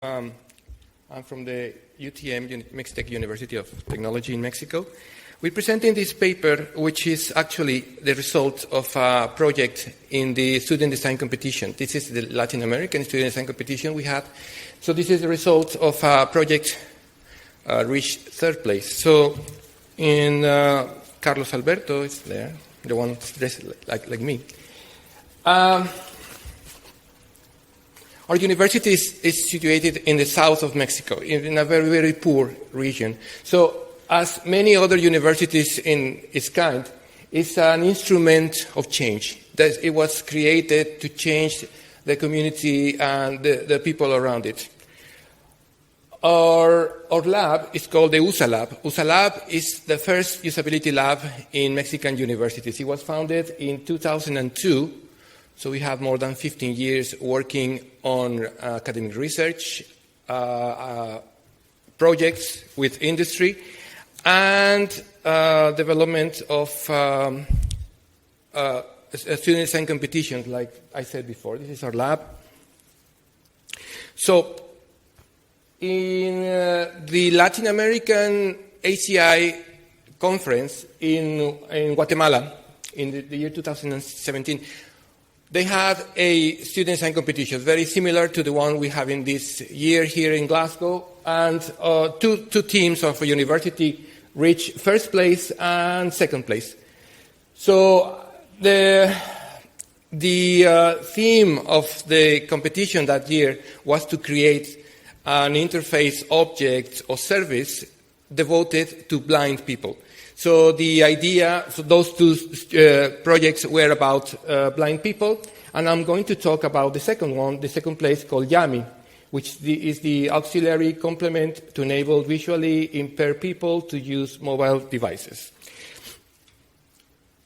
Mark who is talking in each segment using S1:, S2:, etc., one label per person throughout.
S1: I'm from the UTM, Mixtec University of Technology in Mexico. We're presenting this paper, which is actually the result of a project in the student design competition. This is the Latin American student design competition we had. So this is the result of a project reached third place. So in Carlos Alberto is there, the one dressed like me. Our university is situated in the south of Mexico, in a very, very poor region. So, as many other universities in its kind, it's an instrument of change. That it was created to change the community and the people around it. Our lab is called the USA Lab. USA Lab is the first usability lab in Mexican universities. It was founded in 2002. So we have more than 15 years working on academic research, projects with industry, and development of student design competitions, like I said before. This is our lab. So in the Latin American ACI conference in Guatemala in the year 2017, they had a student design competition, very similar to the one we have in this year here in Glasgow, and two teams of a university reached first place and second place. So the theme of the competition that year was to create an interface object or service devoted to blind people. So the idea, so those two projects were about blind people, and I'm going to talk about the second one, the second place called YAMI, which is the auxiliary complement to enable visually impaired people to use mobile devices.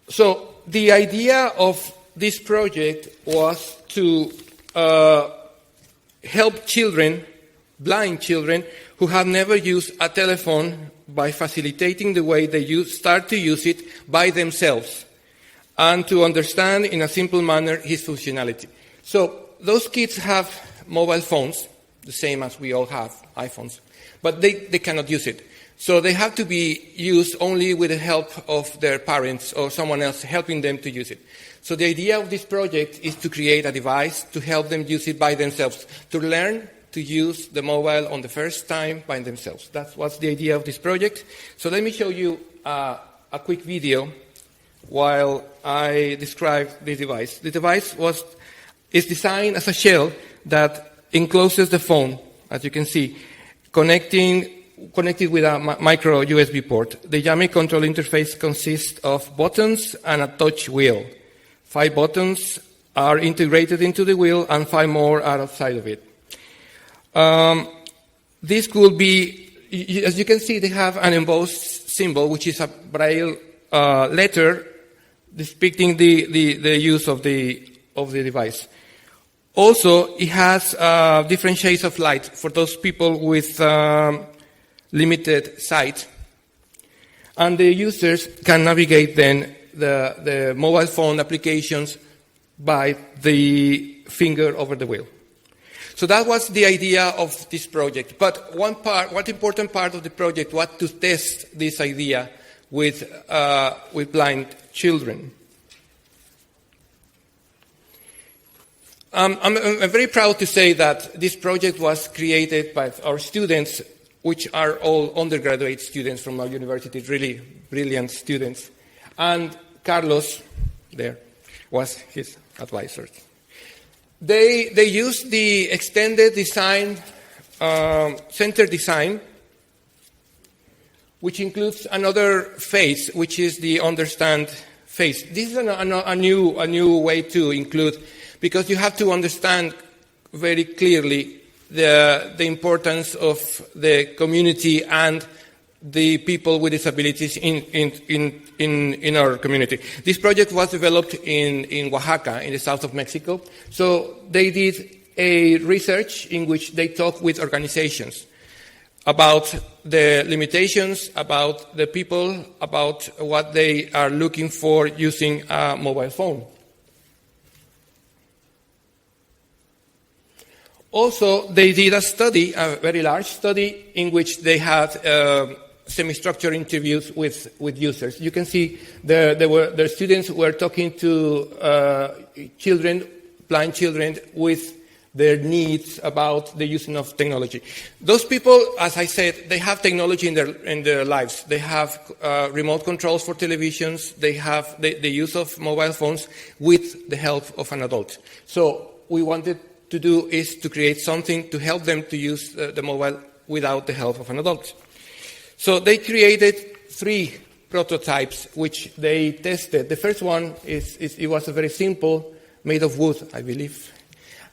S1: So the idea of this project was to help children, blind children, who have never used a telephone by facilitating the way they start to use it by themselves and to understand in a simple manner its functionality. So those kids have mobile phones, the same as we all have iPhones, but they cannot use it. So they have to be used only with the help of their parents or someone else helping them to use it. So the idea of this project is to create a device to help them use it by themselves, to learn to use the mobile on the first time by themselves. That was the idea of this project. So let me show you a quick video while I describe this device. The device is designed as a shell that encloses the phone, as you can see, connected with a micro USB port. The YAMI control interface consists of buttons and a touch wheel. 5 buttons are integrated into the wheel and 5 more are outside of it. This could be, as you can see, they have an embossed symbol, which is a braille letter depicting the use of the device. Also, it has different shades of light for those people with limited sight. And the users can navigate then the mobile phone applications by the finger over the wheel. So that was the idea of this project. But one important part of the project was to test this idea with blind children. I'm very proud to say that this project was created by our students, which are all undergraduate students from our university, really brilliant students. And Carlos, there, was his advisor. They used the extended design, center design, which includes another phase, which is the understand phase. This is a new way to include, because you have to understand very clearly the importance of the community and the people with disabilities in our community. This project was developed in Oaxaca, in the south of Mexico. So they did a research in which they talked with organizations about the limitations, about the people, about what they are looking for using a mobile phone. Also, they did a study, a very large study, in which they had semi-structured interviews with users. You can see the students were talking to children, blind children, with their needs about the using of technology. Those people, as I said, they have technology in their lives. They have remote controls for televisions. They have the use of mobile phones with the help of an adult. So we wanted to do is to create something to help them to use the mobile without the help of an adult. So they created 3 prototypes which they tested. The first one it was a very simple, made of wood, I believe.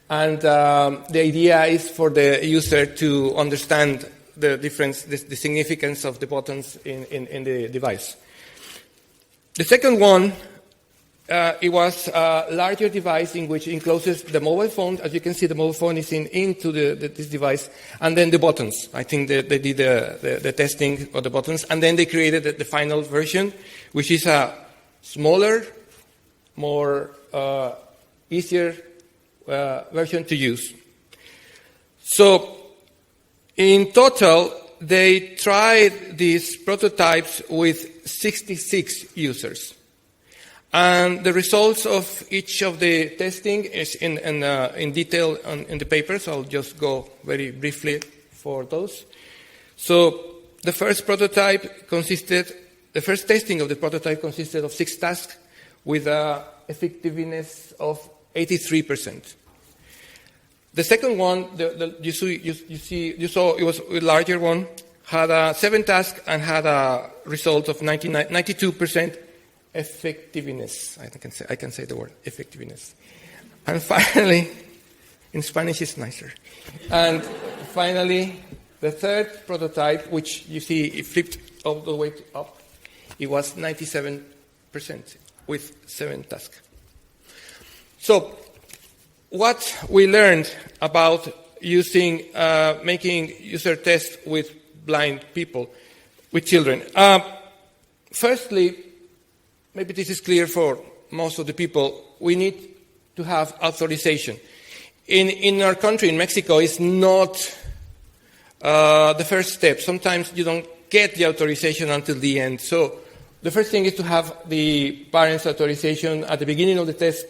S1: And the idea is for the user to understand the difference, the significance of the buttons in the device. The second one, it was a larger device in which encloses the mobile phone. As you can see, the mobile phone is into this device, and then the buttons. I think they did the testing of the buttons, and then they created the final version, which is a smaller, more easier version to use. So, in total, they tried these prototypes with 66 users. And the results of each of the testing is in detail in the paper, so I'll just go very briefly for those. So, the first testing of the prototype consisted of 6 tasks with an effectiveness of 83%. The second one, you saw it was a larger one, had 7 tasks and had a result of 92% effectiveness. I can say the word effectiveness. And finally, in Spanish it's nicer. And finally, the third prototype, which you see it flipped all the way up, it was 97% with 7 tasks. So, what we learned about making user tests with blind people, with children. Firstly, maybe this is clear for most of the people, we need to have authorization. In our country, in Mexico, it's not the first step. Sometimes you don't get the authorization until the end. So the first thing is to have the parents' authorization at the beginning of the test,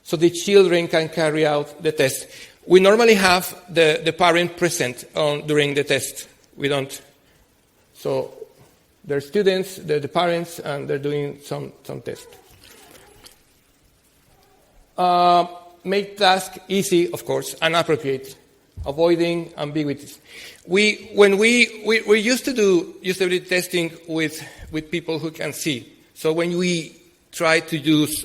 S1: so the children can carry out the test. We normally have the parent present during the test. We don't. So they're students, they're the parents, and they're doing some test. Make task easy, of course, and appropriate, avoiding ambiguities. When we used to do usability testing with people who can see. So when we try to use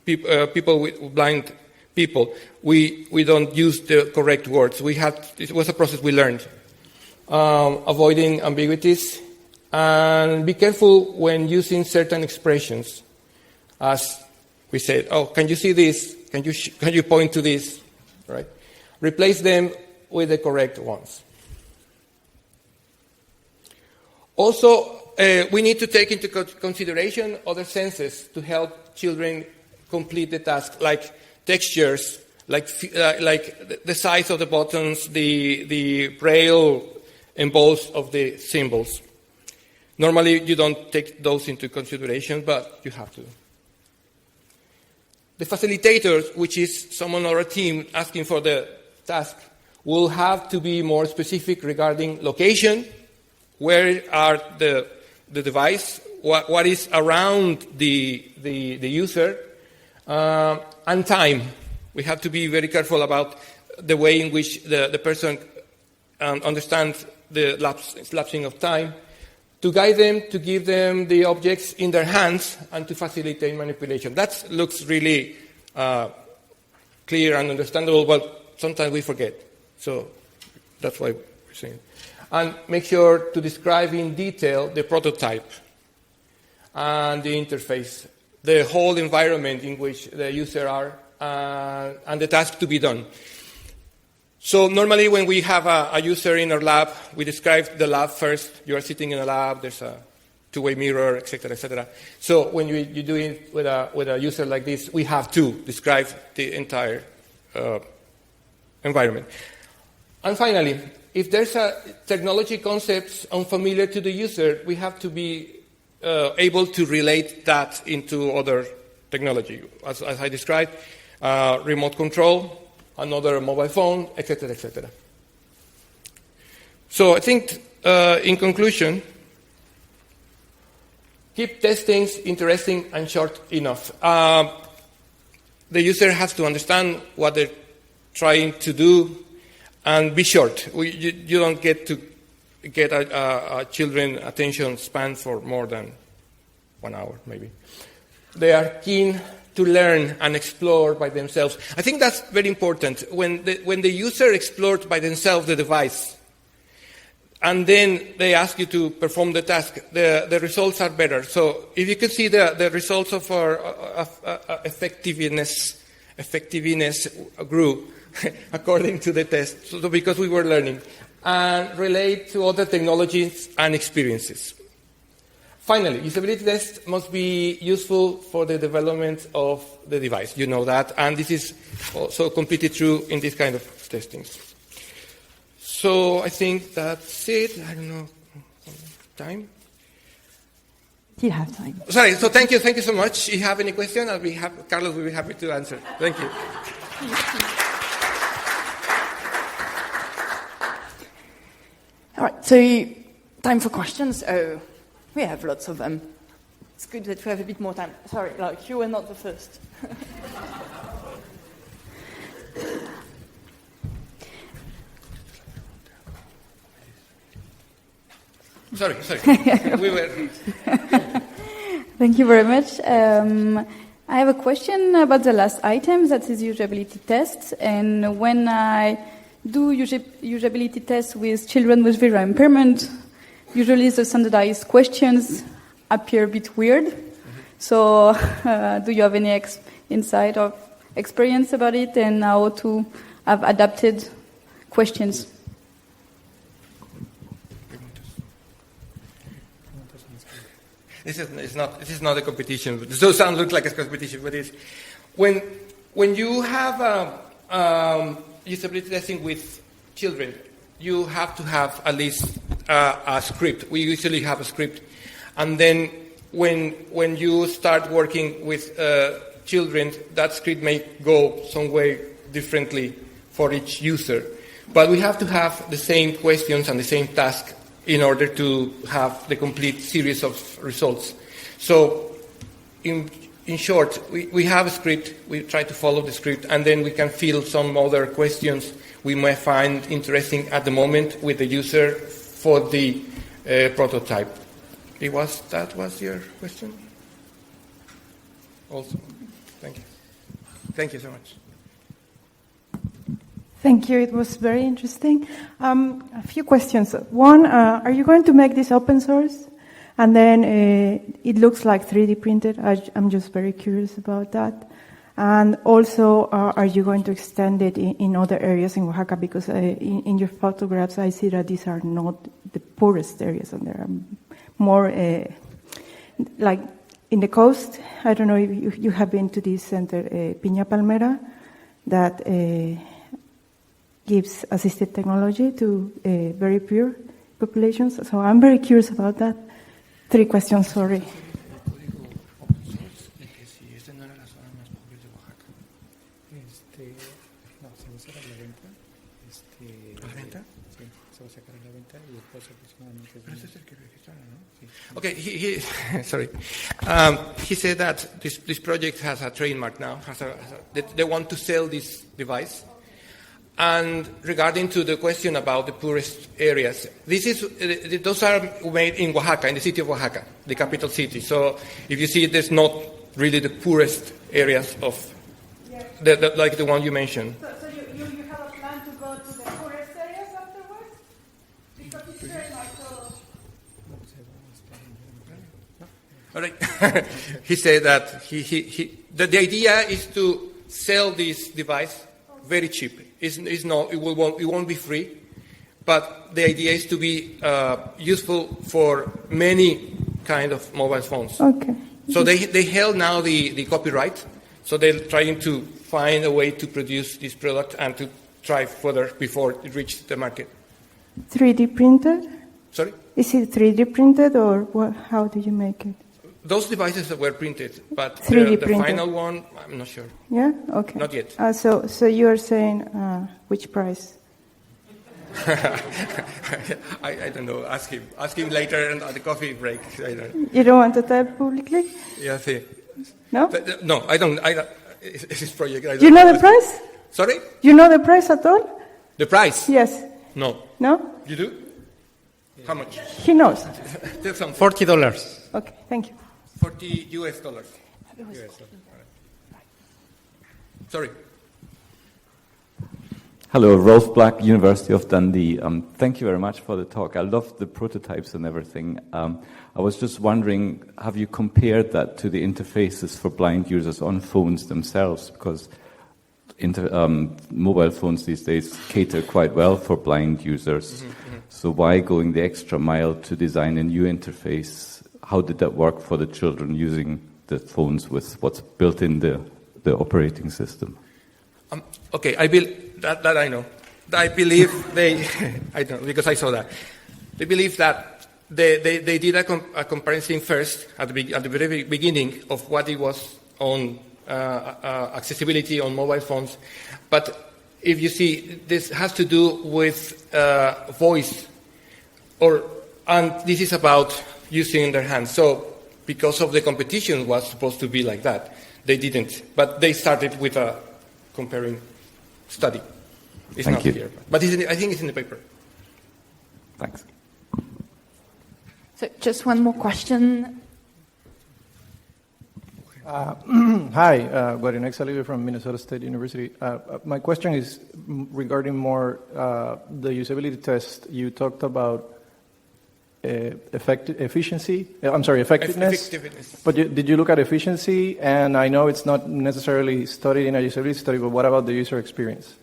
S1: people with blind people, we don't use the correct words. It was a process we learned. Avoiding ambiguities, and be careful when using certain expressions. As we said, oh, can you see this? Can you point to this? Right? Replace them with the correct ones. Also, we need to take into consideration other senses to help children complete the task, like textures, like the size of the buttons, the braille embossed of the symbols. Normally, you don't take those into consideration, but you have to. The facilitators, which is someone on our team asking for the task, will have to be more specific regarding location, where are the device, what is around the user, and time. We have to be very careful about the way in which the person understands the lapsing of time, to guide them, to give them the objects in their hands, and to facilitate manipulation. That looks really clear and understandable, but sometimes we forget. So that's why we're saying it. And make sure to describe in detail the prototype and the interface, the whole environment in which the user are, and the task to be done. So normally when we have a user in our lab, we describe the lab first. You are sitting in a lab, there's a two-way mirror, etc., etc. So when you do it with a user like this, we have to describe the entire environment. And finally, if there's a technology concepts unfamiliar to the user, we have to be able to relate that into other technology. As I described, remote control, another mobile phone, etc., etc. So I think, in conclusion, keep testing interesting and short enough. The user has to understand what they're trying to do and be short. You don't get to get a children attention span for more than 1 hour, maybe. They are keen to learn and explore by themselves. I think that's very important. When the user explores by themselves the device, and then they ask you to perform the task, the results are better. So if you can see the results of our effectiveness grew according to the test, so because we were learning, and relate to other technologies and experiences. Finally, usability tests must be useful for the development of the device. You know that, and this is also completely true in this kind of testings. So I think that's it. I don't know, time?
S2: You have time.
S1: Sorry, so thank you so much. If you have any question, Carlos will be happy to answer. Thank you.
S2: All right, so time for questions. Oh, we have lots of them. It's good that we have a bit more time. Sorry, like you were not the first.
S1: Sorry. We were.
S2: Thank you very much. I have a question about the last item, that is usability tests. And when I do usability tests with children with visual impairment, usually the standardized questions appear a bit weird. Mm-hmm. So do you have any insight or experience about it and how to have adapted questions?
S1: This is not a competition. Those sound look like a competition, but it's when you have usability testing with children, you have to have at least a script. We usually have a script, and then when you start working with children, that script may go some way differently for each user. But we have to have the same questions and the same task in order to have the complete series of results. So, in short, we have a script, we try to follow the script, and then we can fill some other questions we may find interesting at the moment with the user for the prototype. That was your question? Also, thank you. Thank you so much.
S3: Thank you. It was very interesting. A few questions. One, are you going to make this open source? And then it looks like 3D printed. I'm just very curious about that. And also, are you going to extend it in other areas in Oaxaca? Because in your photographs, I see that these are not the poorest areas, and there are more like in the coast. I don't know if you have been to this center, Piña Palmera, that gives assisted technology to very poor populations. So I'm very curious about that. 3 questions, sorry.
S1: Okay, sorry. He said that this project has a trademark now. They want to sell this device. And regarding to the question about the poorest areas, those are made in Oaxaca, in the city of Oaxaca, the capital city. So if you see, there's not really the poorest areas of, like the one you mentioned.
S3: So you have a plan to go to the poorest areas afterwards? Because it's very much so.
S1: All right. He said that the idea is to sell this device very cheap. It won't be free, but the idea is to be useful for many kind of mobile phones.
S3: Okay.
S1: So they held now the copyright, so they're trying to find a way to produce this product and to try further before it reached the market.
S3: 3D printed?
S1: Sorry?
S3: Is it 3D printed, or what, how do you make it?
S1: Those devices that were printed, but
S3: 3D
S1: the
S3: printed.
S1: final one, I'm not sure.
S3: Yeah? Okay.
S1: Not yet.
S3: So you're saying which price?
S1: I don't know. Ask him. Ask him later at the coffee break. I don't.
S3: You don't want to tell publicly?
S1: Yeah, see.
S3: No?
S1: No, I don't. It's his project. I don't
S3: You know the price?
S1: Sorry?
S3: You know the price at all?
S1: The price?
S3: Yes.
S1: No.
S3: No?
S1: You do? How much?
S3: He knows.
S1: $40.
S3: Okay, thank you.
S1: $40 US. Sorry.
S4: Hello, Rolf Black, University of Dundee. Thank you very much for the talk. I loved the prototypes and everything. I was just wondering, have you compared that to the interfaces for blind users on phones themselves? Because mobile phones these days cater quite well for blind users. Mm-hmm, mm-hmm. So why going the extra mile to design a new interface? How did that work for the children using the phones with what's built in the operating system?
S1: Okay, that I know. I believe they, I don't know, because I saw that. They believe that they did a comparison first at the very beginning of what it was on accessibility on mobile phones. But if you see, this has to do with voice, and this is about using their hands. So because of the competition was supposed to be like that, they didn't. But they started with a comparing study. It's
S4: Thank
S1: not
S4: you.
S1: here, but I think it's in the paper.
S4: Thanks.
S5: So just one more question.
S6: Hi, Guarinex Alive from Minnesota State University. My question is regarding more the usability test. You talked about effectiveness.
S1: Effectiveness.
S6: But did you look at efficiency? And I know it's not necessarily studied in a usability study, but what about the user experience?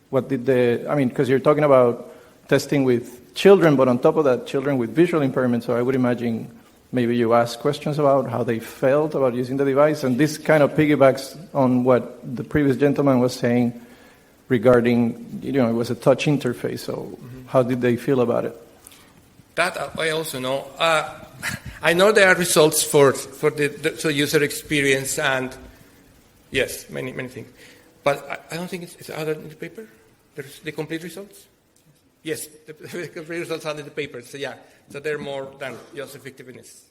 S6: What did because you're talking about testing with children, but on top of that, children with visual impairment. So I would imagine maybe you ask questions about how they felt about using the device. And this kind of piggybacks on what the previous gentleman was saying regarding, it was a touch interface. So how did they feel about it?
S1: That I also know. I know there are results for the user experience and, yes, many things. But I don't think it's other in the paper. There's the complete results. Yes, the complete results are in the paper. So yeah, so they're more than just effectiveness.